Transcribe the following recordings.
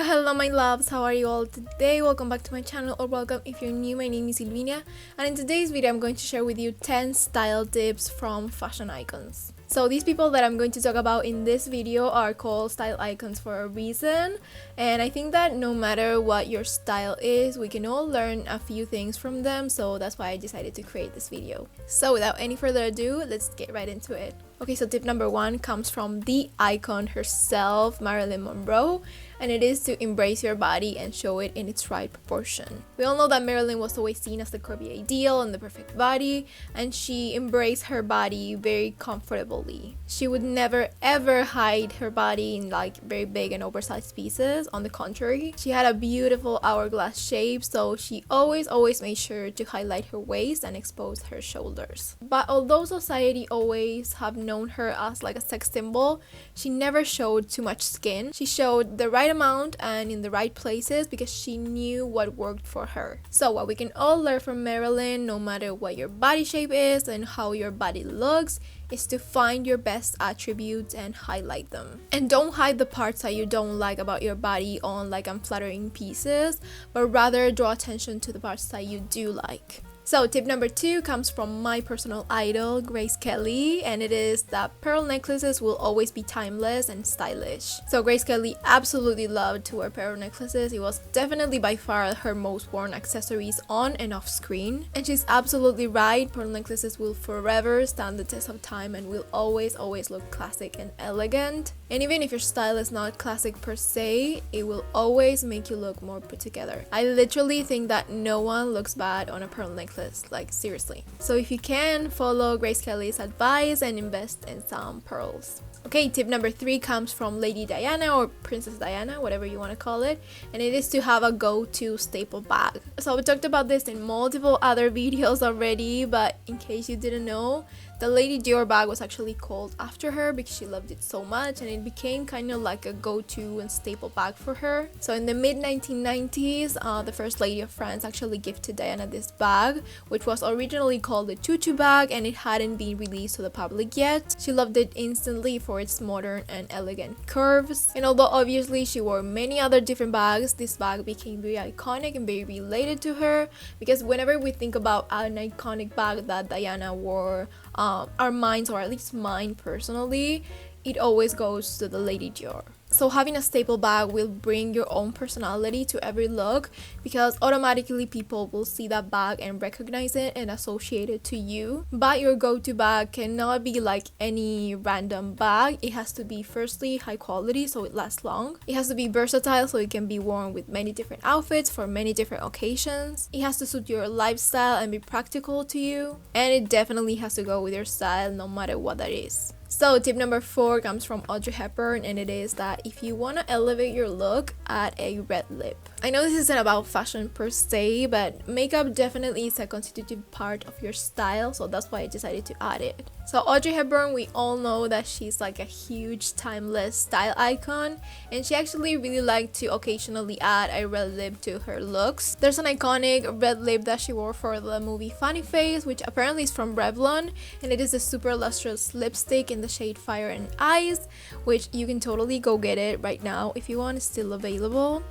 Hello my loves, how are you all today? Welcome back to my channel, or welcome if you're new. My name is Silvina, and in today's video I'm going to share with you 10 style tips from fashion icons. So these people that I'm going to talk about in this video are called style icons for a reason, and I think that no matter what your style is, we can all learn a few things from them, so that's why I decided to create this video. So without any further ado, let's get right into it. Okay, so tip number 1 comes from the icon herself, Marilyn Monroe, and it is to embrace your body and show it in its right proportion. We all know that Marilyn was always seen as the curvy ideal and the perfect body, and she embraced her body very comfortably. She would never ever hide her body in like very big and oversized pieces. On the contrary, she had a beautiful hourglass shape, so she always made sure to highlight her waist and expose her shoulders. But although society always have known her as like a sex symbol, she never showed too much skin. She showed the right amount and in the right places because she knew what worked for her. So what we can all learn from Marilyn, no matter what your body shape is and how your body looks, is to find your best attributes and highlight them. And don't hide the parts that you don't like about your body on like unflattering pieces, but rather draw attention to the parts that you do like. So tip number 2 comes from my personal idol, Grace Kelly, and it is that pearl necklaces will always be timeless and stylish. So Grace Kelly absolutely loved to wear pearl necklaces. It was definitely by far her most worn accessories on and off screen. And she's absolutely right, pearl necklaces will forever stand the test of time and will always look classic and elegant. And even if your style is not classic per se, it will always make you look more put together. I literally think that no one looks bad on a pearl necklace, like seriously. So if you can, follow Grace Kelly's advice and invest in some pearls. Okay, tip number 3 comes from Lady Diana, or Princess Diana, whatever you want to call it, and it is to have a go-to staple bag. So we talked about this in multiple other videos already, but in case you didn't know, the Lady Dior bag was actually called after her because she loved it so much, and it became kind of like a go-to and staple bag for her. So in the mid-1990s, the First Lady of France actually gifted Diana this bag, which was originally called the tutu bag, and it hadn't been released to the public yet. She loved it instantly for its modern and elegant curves, and although obviously she wore many other different bags, this bag became very iconic and very related to her, because whenever we think about an iconic bag that Diana wore, our minds, or at least mine personally, it always goes to the Lady Dior. So having a staple bag will bring your own personality to every look, because automatically people will see that bag and recognize it and associate it to you. But your go-to bag cannot be like any random bag. It has to be firstly high quality so it lasts long. It has to be versatile so it can be worn with many different outfits for many different occasions. It has to suit your lifestyle and be practical to you. And it definitely has to go with your style no matter what that is. So tip number 4 comes from Audrey Hepburn, and it is that if you want to elevate your look, add a red lip. I know this isn't about fashion per se, but makeup definitely is a constitutive part of your style, so that's why I decided to add it. So Audrey Hepburn, we all know that she's like a huge timeless style icon, and she actually really liked to occasionally add a red lip to her looks. There's an iconic red lip that she wore for the movie Funny Face, which apparently is from Revlon, and it is a super lustrous lipstick in the shade Fire and Ice, which you can totally go get it right now if you want. It's still available.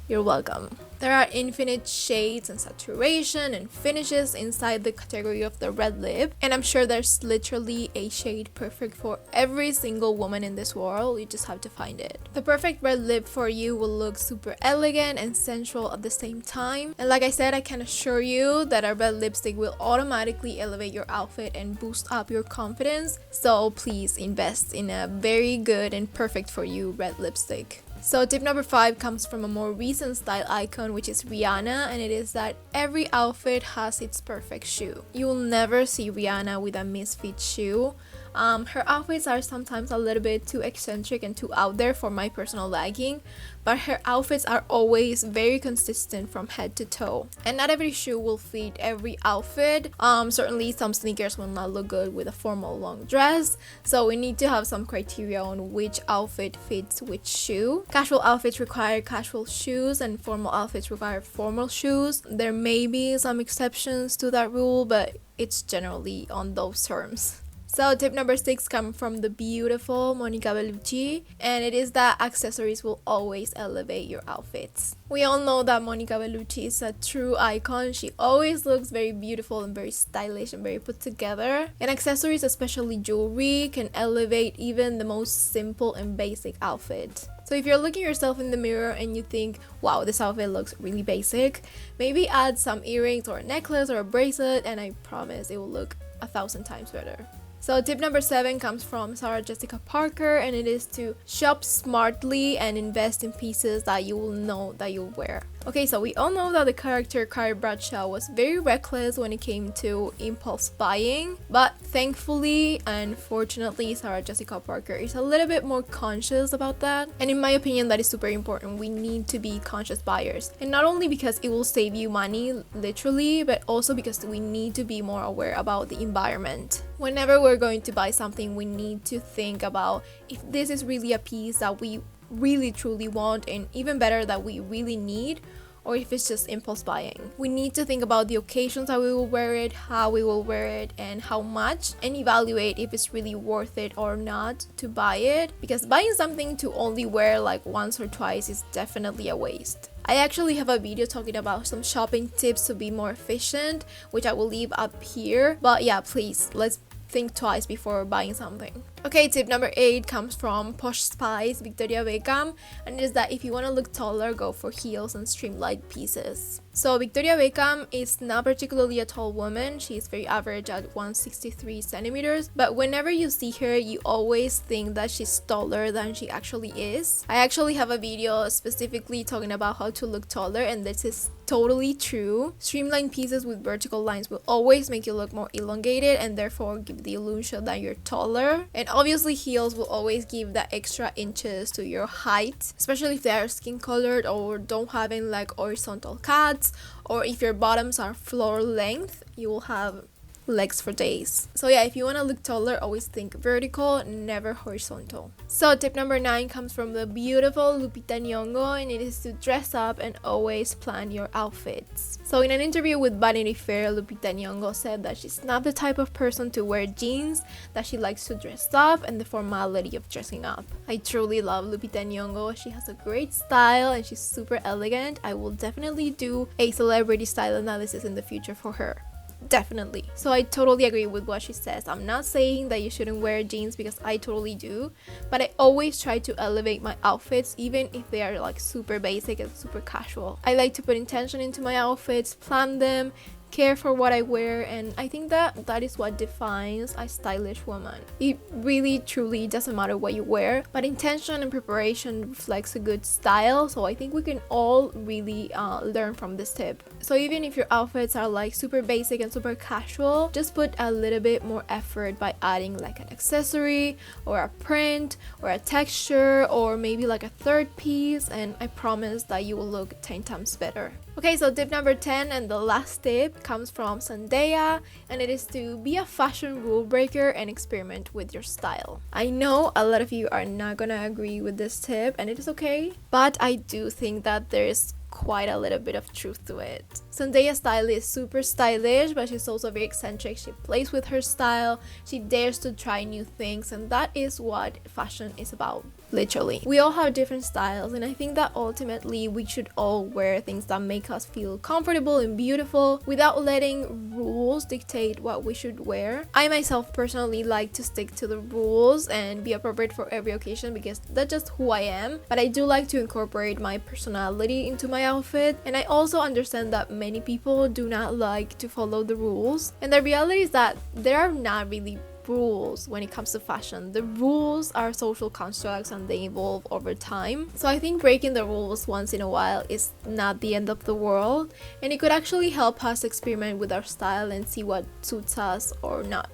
You're welcome. There are infinite shades and saturation and finishes inside the category of the red lip, and I'm sure there's literally a shade perfect for every single woman in this world. You just have to find it. The perfect red lip for you will look super elegant and sensual at the same time, and like I said, I can assure you that a red lipstick will automatically elevate your outfit and boost up your confidence, so please invest in a very good and perfect for you red lipstick. So tip number 5 comes from a more recent style icon, which is Rihanna, and it is that every outfit has its perfect shoe. You will never see Rihanna with a misfit shoe. Her outfits are sometimes a little bit too eccentric and too out there for my personal liking, but her outfits are always very consistent from head to toe. And not every shoe will fit every outfit. Certainly some sneakers will not look good with a formal long dress, so we need to have some criteria on which outfit fits which shoe. Casual outfits require casual shoes and formal outfits require formal shoes. There may be some exceptions to that rule, but it's generally on those terms. So tip number 6 comes from the beautiful Monica Bellucci, and it is that accessories will always elevate your outfits. We all know that Monica Bellucci is a true icon. She always looks very beautiful and very stylish and very put together. And accessories, especially jewelry, can elevate even the most simple and basic outfit. So if you're looking yourself in the mirror and you think, wow, this outfit looks really basic, maybe add some earrings or a necklace or a bracelet, and I promise it will look 1,000 times better. So tip number 7 comes from Sarah Jessica Parker, and it is to shop smartly and invest in pieces that you will know that you'll wear. Okay, so we all know that the character Carrie Bradshaw was very reckless when it came to impulse buying, but thankfully and fortunately Sarah Jessica Parker is a little bit more conscious about that, and in my opinion that is super important. We need to be conscious buyers, and not only because it will save you money literally, but also because we need to be more aware about the environment. Whenever we're going to buy something, we need to think about if this is really a piece that we really truly want, and even better that we really need, or if it's just impulse buying. We need to think about the occasions that we will wear it, how we will wear it, and how much, and evaluate if it's really worth it or not to buy it, because buying something to only wear like once or twice is definitely a waste. I actually have a video talking about some shopping tips to be more efficient, which I will leave up here, but yeah, please, let's think twice before buying something. Okay, tip number 8 comes from Posh Spice Victoria Beckham, and it is that if you want to look taller, go for heels and streamlined pieces. So Victoria Beckham is not particularly a tall woman. She is very average at 163 centimeters, but whenever you see her, you always think that she's taller than she actually is. I actually have a video specifically talking about how to look taller, and this is totally true. Streamlined pieces with vertical lines will always make you look more elongated and therefore give the illusion that you're taller. And obviously heels will always give that extra inches to your height, especially if they are skin colored or don't have any like horizontal cuts, or if your bottoms are floor length, you will have legs for days. So yeah, if you want to look taller, always think vertical, never horizontal. So tip number 9 comes from the beautiful Lupita Nyong'o, and it is to dress up and always plan your outfits. So in an interview with Vanity Fair, Lupita Nyong'o said that she's not the type of person to wear jeans, that she likes to dress up and the formality of dressing up. I truly love Lupita Nyong'o. She has a great style and she's super elegant. I will definitely do a celebrity style analysis in the future for her. Definitely. So I totally agree with what she says. I'm not saying that you shouldn't wear jeans, because I totally do, but I always try to elevate my outfits even if they are like super basic and super casual. I like to put intention into my outfits, plan them, care for what I wear, and I think that is what defines a stylish woman. It really truly doesn't matter what you wear, but intention and preparation reflects a good style. So I think we can all really learn from this tip. So even if your outfits are like super basic and super casual, just put a little bit more effort by adding like an accessory or a print or a texture or maybe like a third piece, and I promise that you will look 10 times better. Okay, so tip number 10 and the last tip comes from Zendaya, and it is to be a fashion rule breaker and experiment with your style. I know a lot of you are not gonna agree with this tip, and it is okay, but I do think that there is quite a little bit of truth to it. Zendaya's style is super stylish, but she's also very eccentric. She plays with her style, she dares to try new things, and that is what fashion is about. Literally, we all have different styles, and I think that ultimately we should all wear things that make us feel comfortable and beautiful without letting rules dictate what we should wear. I myself personally like to stick to the rules and be appropriate for every occasion, because that's just who I am, but I do like to incorporate my personality into my outfit. And I also understand that many people do not like to follow the rules, and the reality is that there are not really rules when it comes to fashion. The rules are social constructs and they evolve over time. So I think breaking the rules once in a while is not the end of the world, and it could actually help us experiment with our style and see what suits us or not.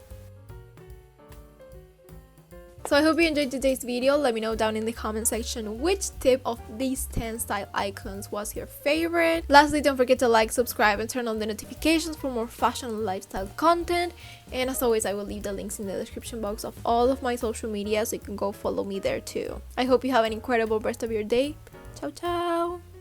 So I hope you enjoyed today's video. Let me know down in the comment section which tip of these 10 style icons was your favorite. Lastly, don't forget to like, subscribe, and turn on the notifications for more fashion and lifestyle content. And as always, I will leave the links in the description box of all of my social media, so you can go follow me there too. I hope you have an incredible rest of your day. Ciao, ciao!